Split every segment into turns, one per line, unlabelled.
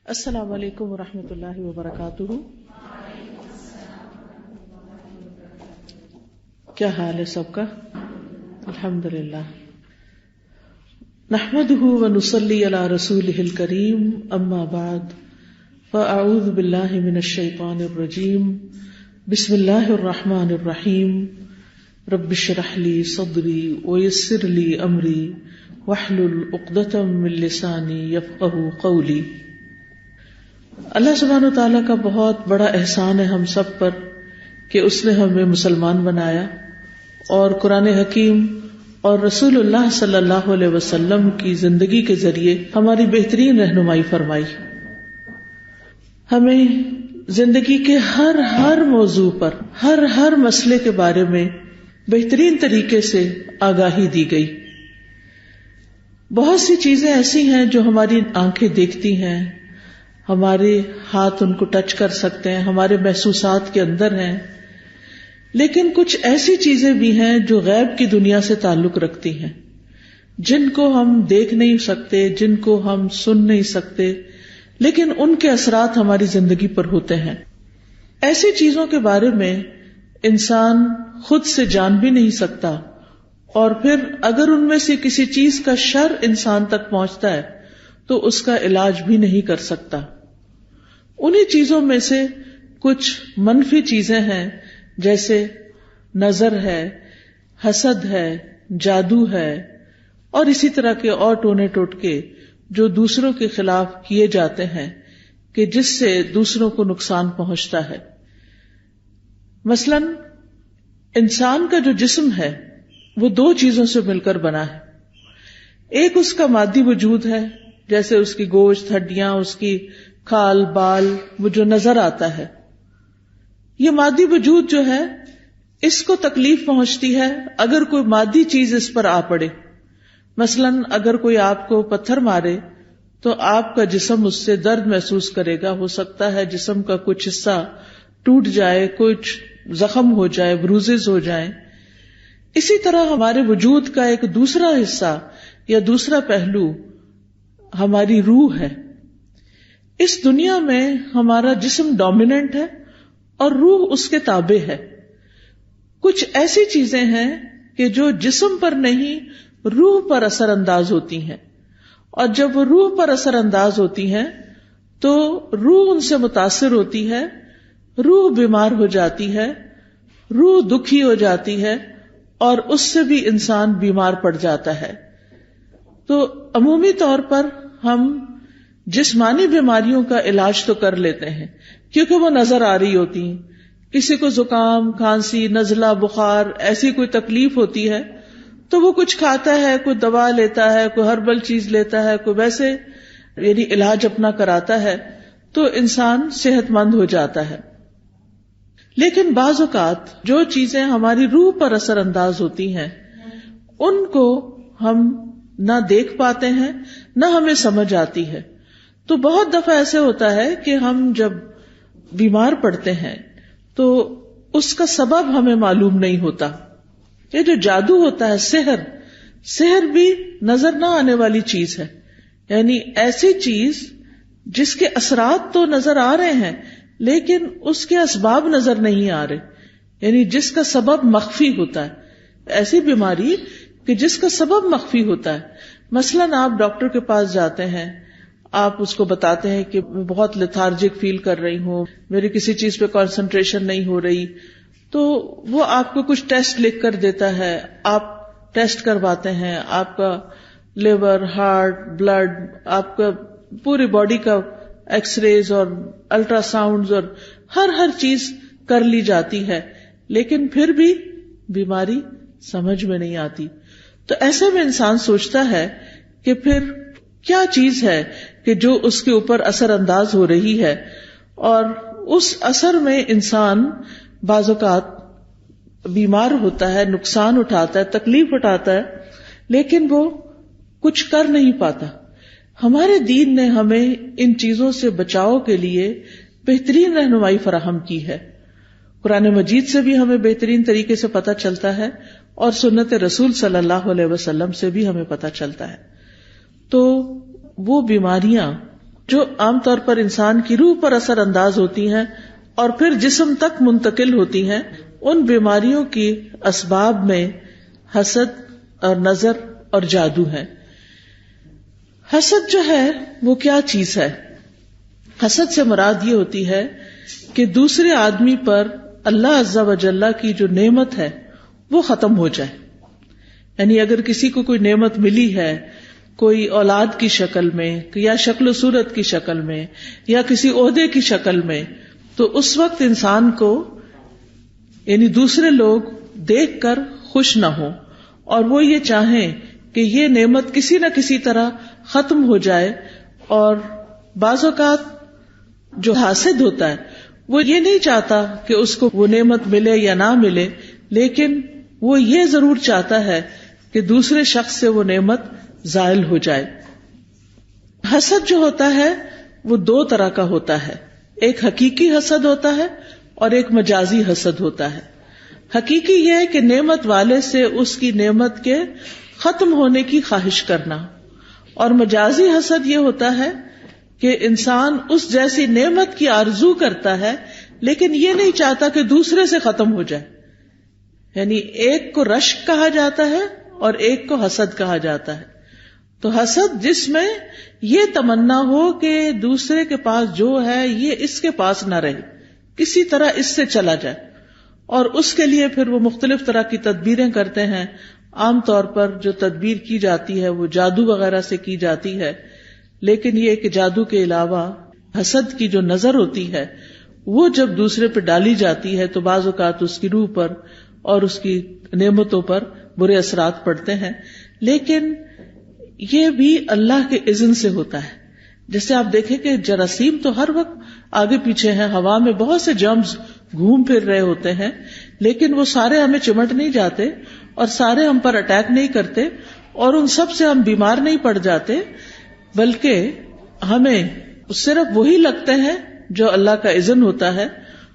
السلام علیکم ورحمۃ اللہ وبرکاتہ. کیا حال ہے سب کا؟ الحمدللہ. نحمده ونصلی علی رسولہ الکریم. اما بعد فاعوذ باللہ من الشیطان الرجیم. بسم اللہ الرحمن الرحیم. رب اشرح لی صدری ویسر لی امری واحلل عقدۃ من لسانی یفقہوا قولی. اللہ سبحانہ و تعالیٰ کا بہت بڑا احسان ہے ہم سب پر کہ اس نے ہمیں مسلمان بنایا اور قرآن حکیم اور رسول اللہ صلی اللہ علیہ وسلم کی زندگی کے ذریعے ہماری بہترین رہنمائی فرمائی. ہمیں زندگی کے ہر موضوع پر ہر مسئلے کے بارے میں بہترین طریقے سے آگاہی دی گئی. بہت سی چیزیں ایسی ہیں جو ہماری آنکھیں دیکھتی ہیں، ہمارے ہاتھ ان کو ٹچ کر سکتے ہیں، ہمارے محسوسات کے اندر ہیں، لیکن کچھ ایسی چیزیں بھی ہیں جو غیب کی دنیا سے تعلق رکھتی ہیں، جن کو ہم دیکھ نہیں سکتے، جن کو ہم سن نہیں سکتے، لیکن ان کے اثرات ہماری زندگی پر ہوتے ہیں. ایسی چیزوں کے بارے میں انسان خود سے جان بھی نہیں سکتا، اور پھر اگر ان میں سے کسی چیز کا شر انسان تک پہنچتا ہے تو اس کا علاج بھی نہیں کر سکتا. انہی چیزوں میں سے کچھ منفی چیزیں ہیں، جیسے نظر ہے، حسد ہے، جادو ہے، اور اسی طرح کے اور ٹونے ٹوٹکے جو دوسروں کے خلاف کیے جاتے ہیں کہ جس سے دوسروں کو نقصان پہنچتا ہے. مثلا انسان کا جو جسم ہے وہ دو چیزوں سے مل کر بنا ہے. ایک اس کا مادی وجود ہے، جیسے اس کی گوشت، ہڈیاں، اس کی کھال بال، وہ جو نظر آتا ہے. یہ مادی وجود جو ہے اس کو تکلیف پہنچتی ہے اگر کوئی مادی چیز اس پر آ پڑے. مثلا اگر کوئی آپ کو پتھر مارے تو آپ کا جسم اس سے درد محسوس کرے گا. ہو سکتا ہے جسم کا کچھ حصہ ٹوٹ جائے، کچھ زخم ہو جائے، بروزز ہو جائیں. اسی طرح ہمارے وجود کا ایک دوسرا حصہ یا دوسرا پہلو ہماری روح ہے. اس دنیا میں ہمارا جسم ڈومیننٹ ہے اور روح اس کے تابع ہے. کچھ ایسی چیزیں ہیں کہ جو جسم پر نہیں روح پر اثر انداز ہوتی ہیں، اور جب وہ روح پر اثر انداز ہوتی ہیں تو روح ان سے متاثر ہوتی ہے، روح بیمار ہو جاتی ہے، روح دکھی ہو جاتی ہے، اور اس سے بھی انسان بیمار پڑ جاتا ہے. تو عمومی طور پر ہم جسمانی بیماریوں کا علاج تو کر لیتے ہیں کیونکہ وہ نظر آ رہی ہوتی ہیں. کسی کو زکام، کھانسی، نزلہ، بخار، ایسی کوئی تکلیف ہوتی ہے تو وہ کچھ کھاتا ہے، کوئی دوا لیتا ہے، کوئی ہربل چیز لیتا ہے، کوئی ویسے یعنی علاج اپنا کراتا ہے تو انسان صحت مند ہو جاتا ہے. لیکن بعض اوقات جو چیزیں ہماری روح پر اثر انداز ہوتی ہیں ان کو ہم نہ دیکھ پاتے ہیں، نہ ہمیں سمجھ آتی ہے. تو بہت دفعہ ایسے ہوتا ہے کہ ہم جب بیمار پڑتے ہیں تو اس کا سبب ہمیں معلوم نہیں ہوتا. یہ جو جادو ہوتا ہے، سحر بھی نظر نہ آنے والی چیز ہے. یعنی ایسی چیز جس کے اثرات تو نظر آ رہے ہیں لیکن اس کے اسباب نظر نہیں آ رہے، یعنی جس کا سبب مخفی ہوتا ہے. ایسی بیماری کہ جس کا سبب مخفی ہوتا ہے. مثلا آپ ڈاکٹر کے پاس جاتے ہیں، آپ اس کو بتاتے ہیں کہ میں بہت لیتھارجک فیل کر رہی ہوں، میری کسی چیز پہ کنسنٹریشن نہیں ہو رہی، تو وہ آپ کو کچھ ٹیسٹ لکھ کر دیتا ہے. آپ ٹیسٹ کرواتے ہیں، آپ کا لیور، ہارٹ، بلڈ، آپ کا پوری باڈی کا ایکس ریز اور الٹرا ساؤنڈز اور ہر چیز کر لی جاتی ہے، لیکن پھر بھی بیماری سمجھ میں نہیں آتی. تو ایسے میں انسان سوچتا ہے کہ پھر کیا چیز ہے کہ جو اس کے اوپر اثر انداز ہو رہی ہے، اور اس اثر میں انسان بعض اوقات بیمار ہوتا ہے، نقصان اٹھاتا ہے، تکلیف اٹھاتا ہے، لیکن وہ کچھ کر نہیں پاتا. ہمارے دین نے ہمیں ان چیزوں سے بچاؤ کے لیے بہترین رہنمائی فراہم کی ہے. قرآن مجید سے بھی ہمیں بہترین طریقے سے پتہ چلتا ہے اور سنت رسول صلی اللہ علیہ وسلم سے بھی ہمیں پتہ چلتا ہے. تو وہ بیماریاں جو عام طور پر انسان کی روح پر اثر انداز ہوتی ہیں اور پھر جسم تک منتقل ہوتی ہیں، ان بیماریوں کی اسباب میں حسد اور نظر اور جادو ہے۔ حسد جو ہے وہ کیا چیز ہے؟ حسد سے مراد یہ ہوتی ہے کہ دوسرے آدمی پر اللہ عز و جل کی جو نعمت ہے وہ ختم ہو جائے۔ یعنی اگر کسی کو کوئی نعمت ملی ہے، کوئی اولاد کی شکل میں یا شکل و صورت کی شکل میں یا کسی عہدے کی شکل میں، تو اس وقت انسان کو یعنی دوسرے لوگ دیکھ کر خوش نہ ہو اور وہ یہ چاہیں کہ یہ نعمت کسی نہ کسی طرح ختم ہو جائے۔ اور بعض اوقات جو حاسد ہوتا ہے وہ یہ نہیں چاہتا کہ اس کو وہ نعمت ملے یا نہ ملے، لیکن وہ یہ ضرور چاہتا ہے کہ دوسرے شخص سے وہ نعمت زائل ہو جائے۔ حسد جو ہوتا ہے وہ دو طرح کا ہوتا ہے، ایک حقیقی حسد ہوتا ہے اور ایک مجازی حسد ہوتا ہے۔ حقیقی یہ ہے کہ نعمت والے سے اس کی نعمت کے ختم ہونے کی خواہش کرنا، اور مجازی حسد یہ ہوتا ہے کہ انسان اس جیسی نعمت کی آرزو کرتا ہے لیکن یہ نہیں چاہتا کہ دوسرے سے ختم ہو جائے۔ یعنی ایک کو رشک کہا جاتا ہے اور ایک کو حسد کہا جاتا ہے۔ تو حسد جس میں یہ تمنا ہو کہ دوسرے کے پاس جو ہے یہ اس کے پاس نہ رہے، کسی طرح اس سے چلا جائے، اور اس کے لیے پھر وہ مختلف طرح کی تدبیریں کرتے ہیں۔ عام طور پر جو تدبیر کی جاتی ہے وہ جادو وغیرہ سے کی جاتی ہے، لیکن یہ کہ جادو کے علاوہ حسد کی جو نظر ہوتی ہے وہ جب دوسرے پہ ڈالی جاتی ہے تو بعض اوقات اس کی روح پر اور اس کی نعمتوں پر برے اثرات پڑتے ہیں، لیکن یہ بھی اللہ کے اذن سے ہوتا ہے۔ جیسے آپ دیکھیں کہ جراثیم تو ہر وقت آگے پیچھے ہیں، ہوا میں بہت سے جرمز گھوم پھر رہے ہوتے ہیں، لیکن وہ سارے ہمیں چمٹ نہیں جاتے اور سارے ہم پر اٹیک نہیں کرتے اور ان سب سے ہم بیمار نہیں پڑ جاتے، بلکہ ہمیں صرف وہی لگتے ہیں جو اللہ کا اذن ہوتا ہے۔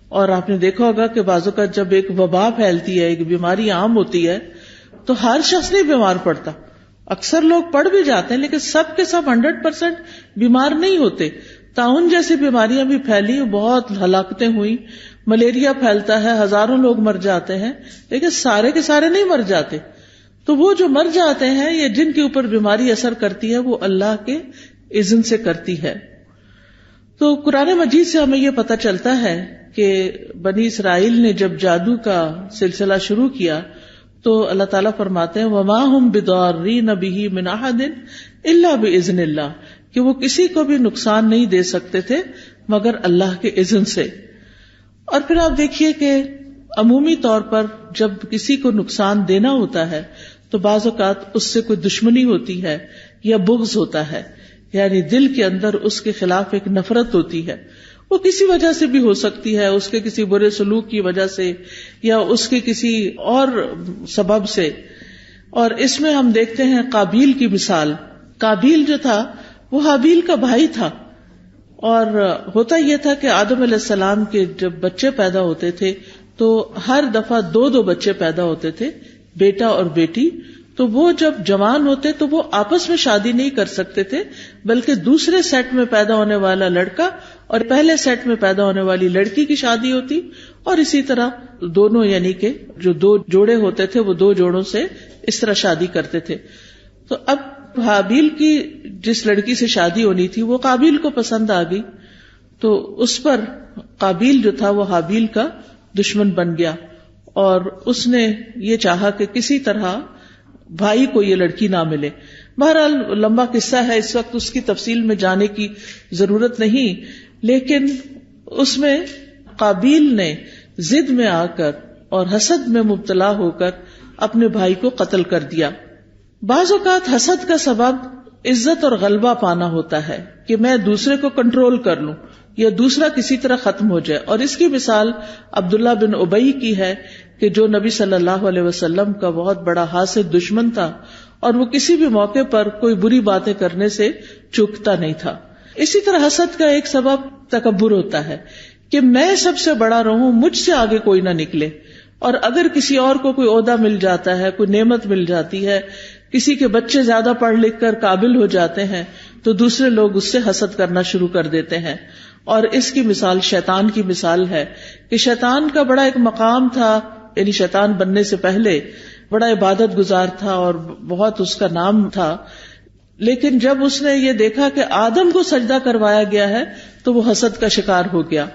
اور آپ نے دیکھا ہوگا کہ بعض اوقات جب ایک وبا پھیلتی ہے، ایک بیماری عام ہوتی ہے، تو ہر شخص نہیں بیمار پڑتا، اکثر لوگ پڑ بھی جاتے ہیں لیکن سب کے سب 100% بیمار نہیں ہوتے۔ طاعون جیسی بیماریاں بھی پھیلی، بہت ہلاکتیں ہوئی، ملیریا پھیلتا ہے، ہزاروں لوگ مر جاتے ہیں، لیکن سارے کے سارے نہیں مر جاتے۔ تو وہ جو مر جاتے ہیں یا جن کے اوپر بیماری اثر کرتی ہے وہ اللہ کے اذن سے کرتی ہے۔ تو قرآن مجید سے ہمیں یہ پتہ چلتا ہے کہ بنی اسرائیل نے جب جادو کا سلسلہ شروع کیا تو اللہ تعالیٰ فرماتے ہیں وَمَا هُمْ بِضَارِّينَ بِهِ مِنْ أَحَدٍ إِلَّا بِإِذْنِ اللَّهِ، کہ وہ کسی کو بھی نقصان نہیں دے سکتے تھے مگر اللہ کے اذن سے۔ اور پھر آپ دیکھیے کہ عمومی طور پر جب کسی کو نقصان دینا ہوتا ہے تو بعض اوقات اس سے کوئی دشمنی ہوتی ہے یا بغض ہوتا ہے، یعنی دل کے اندر اس کے خلاف ایک نفرت ہوتی ہے، وہ کسی وجہ سے بھی ہو سکتی ہے، اس کے کسی برے سلوک کی وجہ سے یا اس کے کسی اور سبب سے۔ اور اس میں ہم دیکھتے ہیں قابیل کی مثال۔ قابیل جو تھا وہ حابیل کا بھائی تھا، اور ہوتا یہ تھا کہ آدم علیہ السلام کے جب بچے پیدا ہوتے تھے تو ہر دفعہ 2 بچے پیدا ہوتے تھے، بیٹا اور بیٹی۔ تو وہ جب جوان ہوتے تو وہ آپس میں شادی نہیں کر سکتے تھے، بلکہ دوسرے سیٹ میں پیدا ہونے والا لڑکا اور پہلے سیٹ میں پیدا ہونے والی لڑکی کی شادی ہوتی، اور اسی طرح دونوں یعنی کہ جو 2 جوڑے ہوتے تھے وہ 2 جوڑوں سے اس طرح شادی کرتے تھے۔ تو اب حابیل کی جس لڑکی سے شادی ہونی تھی وہ قابیل کو پسند آ گئی، تو اس پر قابیل جو تھا وہ حابیل کا دشمن بن گیا، اور اس نے یہ چاہا کہ کسی طرح بھائی کو یہ لڑکی نہ ملے۔ بہرحال لمبا قصہ ہے، اس وقت اس کی تفصیل میں جانے کی ضرورت نہیں، لیکن اس میں قابیل نے ضد میں آ کر اور حسد میں مبتلا ہو کر اپنے بھائی کو قتل کر دیا۔ بعض اوقات حسد کا سبب عزت اور غلبہ پانا ہوتا ہے کہ میں دوسرے کو کنٹرول کر لوں یا دوسرا کسی طرح ختم ہو جائے، اور اس کی مثال عبداللہ بن ابی کی ہے کہ جو نبی صلی اللہ علیہ وسلم کا بہت بڑا حاسد دشمن تھا اور وہ کسی بھی موقع پر کوئی بری باتیں کرنے سے چوکتا نہیں تھا۔ اسی طرح حسد کا ایک سبب تکبر ہوتا ہے کہ میں سب سے بڑا رہوں، مجھ سے آگے کوئی نہ نکلے، اور اگر کسی اور کو کوئی عہدہ مل جاتا ہے، کوئی نعمت مل جاتی ہے، کسی کے بچے زیادہ پڑھ لکھ کر قابل ہو جاتے ہیں تو دوسرے لوگ اس سے حسد کرنا شروع کر دیتے ہیں. اور اس کی مثال شیطان کی مثال ہے کہ شیطان کا بڑا ایک مقام تھا، یعنی شیطان بننے سے پہلے بڑا عبادت گزار تھا اور بہت اس کا نام تھا. لیکن جب اس نے یہ دیکھا کہ آدم کو سجدہ کروایا گیا ہے تو وہ حسد کا شکار ہو گیا،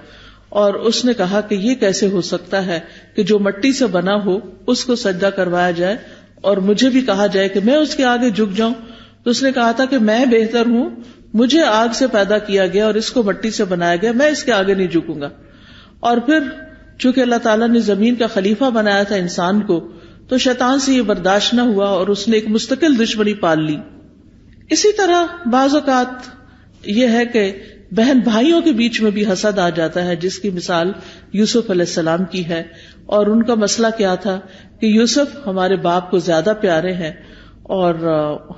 اور اس نے کہا کہ یہ کیسے ہو سکتا ہے کہ جو مٹی سے بنا ہو اس کو سجدہ کروایا جائے اور مجھے بھی کہا جائے کہ میں اس کے آگے جھک جاؤں. تو اس نے کہا تھا کہ میں بہتر ہوں، مجھے آگ سے پیدا کیا گیا اور اس کو مٹی سے بنایا گیا، میں اس کے آگے نہیں جھکوں گا. اور پھر چونکہ اللہ تعالیٰ نے زمین کا خلیفہ بنایا تھا انسان کو، تو شیطان سے یہ برداشت نہ ہوا اور اس نے ایک مستقل دشمنی پال لی. اسی طرح بعض اوقات یہ ہے کہ بہن بھائیوں کے بیچ میں بھی حسد آ جاتا ہے، جس کی مثال یوسف علیہ السلام کی ہے. اور ان کا مسئلہ کیا تھا کہ یوسف ہمارے باپ کو زیادہ پیارے ہیں اور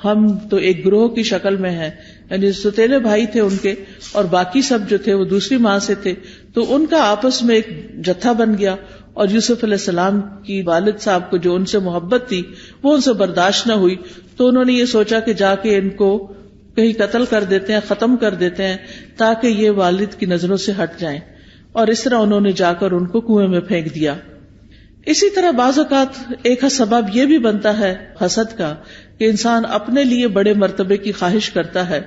ہم تو ایک گروہ کی شکل میں ہیں، یعنی ستیلے بھائی تھے ان کے اور باقی سب جو تھے وہ دوسری ماں سے تھے، تو ان کا آپس میں ایک جتھا بن گیا. اور یوسف علیہ السلام کی والد صاحب کو جو ان سے محبت تھی وہ ان سے برداشت نہ ہوئی، تو انہوں نے یہ سوچا کہ جا کے ان کو کہیں قتل کر دیتے ہیں، ختم کر دیتے ہیں تاکہ یہ والد کی نظروں سے ہٹ جائیں. اور اس طرح انہوں نے جا کر ان کو کنویں میں پھینک دیا. اسی طرح بعض اوقات ایک سبب یہ بھی بنتا ہے حسد کا کہ انسان اپنے لیے بڑے مرتبے کی خواہش کرتا ہے،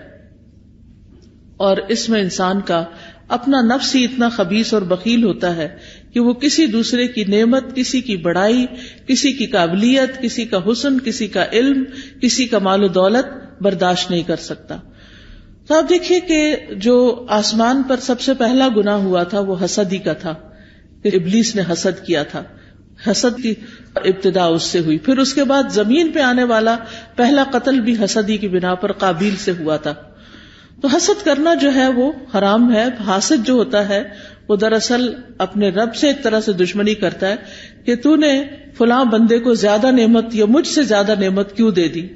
اور اس میں انسان کا اپنا نفس ہی اتنا خبیث اور بخیل ہوتا ہے کہ وہ کسی دوسرے کی نعمت، کسی کی بڑائی، کسی کی قابلیت، کسی کا حسن، کسی کا علم، کسی کا مال و دولت برداشت نہیں کر سکتا. تو آپ دیکھیے کہ جو آسمان پر سب سے پہلا گناہ ہوا تھا وہ حسد ہی کا تھا کہ ابلیس نے حسد کیا تھا. حسد کی ابتدا اس سے ہوئی. پھر اس کے بعد زمین پہ آنے والا پہلا قتل بھی حسد ہی کی بنا پر قابیل سے ہوا تھا. تو حسد کرنا جو ہے وہ حرام ہے. حاسد جو ہوتا ہے وہ دراصل اپنے رب سے ایک طرح سے دشمنی کرتا ہے کہ تو نے فلاں بندے کو زیادہ نعمت یا مجھ سے زیادہ نعمت کیوں دے دی.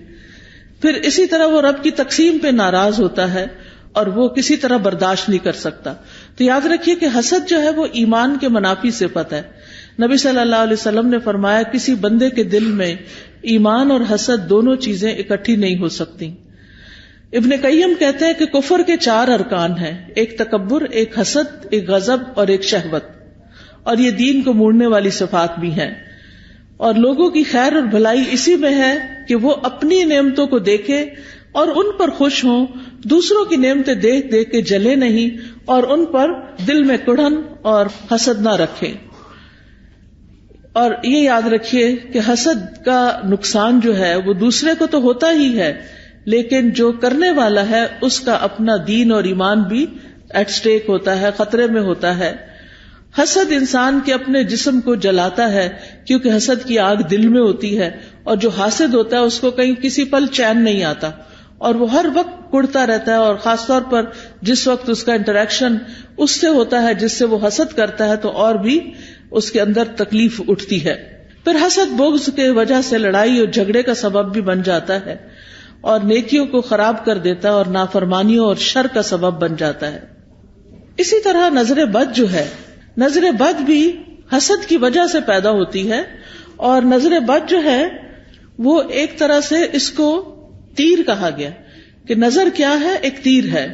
پھر اسی طرح وہ رب کی تقسیم پہ ناراض ہوتا ہے اور وہ کسی طرح برداشت نہیں کر سکتا. تو یاد رکھیے کہ حسد جو ہے وہ ایمان کے منافی صفت ہے. نبی صلی اللہ علیہ وسلم نے فرمایا کسی بندے کے دل میں ایمان اور حسد دونوں چیزیں اکٹھی نہیں ہو سکتی. ابن قیم کہتے ہیں کہ کفر کے 4 ارکان ہیں، ایک تکبر، ایک حسد، ایک غضب اور ایک شہوت، اور یہ دین کو موڑنے والی صفات بھی ہیں. اور لوگوں کی خیر اور بھلائی اسی میں ہے کہ وہ اپنی نعمتوں کو دیکھے اور ان پر خوش ہوں، دوسروں کی نعمتیں دیکھ دیکھ کے جلے نہیں اور ان پر دل میں کڑھن اور حسد نہ رکھیں. اور یہ یاد رکھیے کہ حسد کا نقصان جو ہے وہ دوسرے کو تو ہوتا ہی ہے، لیکن جو کرنے والا ہے اس کا اپنا دین اور ایمان بھی ایٹ سٹیک ہوتا ہے، خطرے میں ہوتا ہے. حسد انسان کے اپنے جسم کو جلاتا ہے کیونکہ حسد کی آگ دل میں ہوتی ہے، اور جو حاسد ہوتا ہے اس کو کہیں کسی پل چین نہیں آتا اور وہ ہر وقت کڑتا رہتا ہے. اور خاص طور پر جس وقت اس کا انٹریکشن اس سے ہوتا ہے جس سے وہ حسد کرتا ہے تو اور بھی اس کے اندر تکلیف اٹھتی ہے. پھر حسد بغض کے وجہ سے لڑائی اور جھگڑے کا سبب بھی بن جاتا ہے اور نیکیوں کو خراب کر دیتا ہے اور نافرمانیوں اور شر کا سبب بن جاتا ہے. اسی طرح نظر بد جو ہے، نظر بد بھی حسد کی وجہ سے پیدا ہوتی ہے. اور نظر بد جو ہے وہ ایک طرح سے اس کو تیر کہا گیا کہ نظر کیا ہے، ایک تیر ہے.